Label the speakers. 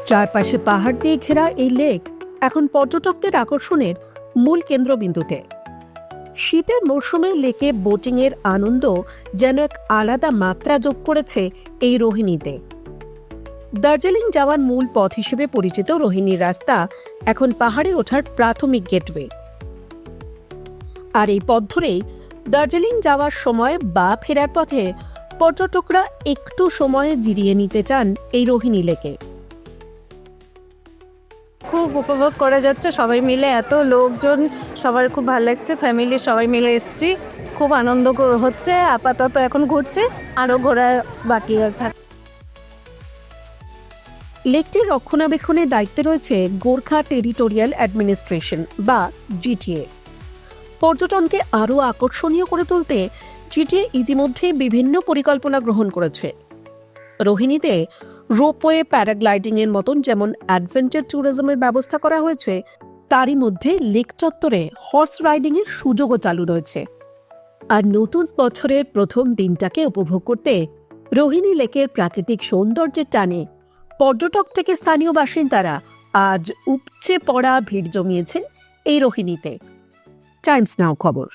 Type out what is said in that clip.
Speaker 1: চারপাশে পাহাড় দিয়ে ঘেরা এই লেক এখন পর্যটকদের আকর্ষণের মূল কেন্দ্রবিন্দুতে। শীতের মরশুমে লেকে বোটিংয়ের আনন্দ যেন এক আলাদা মাত্রা যোগ করেছে এই রোহিণীতে। দার্জিলিং যাওয়ার মূল পথ হিসেবে পরিচিত রোহিণীর রাস্তা এখন পাহাড়ে ওঠার প্রাথমিক গেটওয়ে। আর এই পথ ধরেই দার্জিলিং যাওয়ার সময় বা ফেরার পথে পর্যটকরা একটু সময় জিরিয়ে নিতে চান এই রোহিণী লেকে।
Speaker 2: খুব উপভোগ করা যাচ্ছে সবাই মিলে, এত লোকজন, সবার খুব ভালো লাগছে। ফ্যামিলি সবাই মিলে এসেছি, খুব আনন্দ হচ্ছে। আপাতত এখন ঘুরছে, আরও ঘোরা বাকি আছে।
Speaker 1: লেকটির রক্ষণাবেক্ষণের দায়িত্বে রয়েছে গোর্খা টেরিটোরিয়াল অ্যাডমিনিস্ট্রেশন বা জিটিএ। পর্যটনকে আরও আকর্ষণীয় করে তুলতে জিটিএ ইতিমধ্যে বিভিন্ন পরিকল্পনা গ্রহণ করেছে। রোহিণীতে রোপওয়ে, প্যারাগ্লাইডিংয়ের মতন যেমন অ্যাডভেঞ্চার ট্যুরিজমের ব্যবস্থা করা হয়েছে, তারই মধ্যে লেক চত্বরে হর্স রাইডিংয়ের সুযোগও চালু রয়েছে। আর নতুন বছরের প্রথম দিনটাকে উপভোগ করতে রোহিণী লেকের প্রাকৃতিক সৌন্দর্যের টানে পর্যটক থেকে স্থানীয় বাসিন্দারা আজ উপচে পড়া ভিড় জমিয়েছেন এই রোহিণীতে। টাইমস নাও খবর।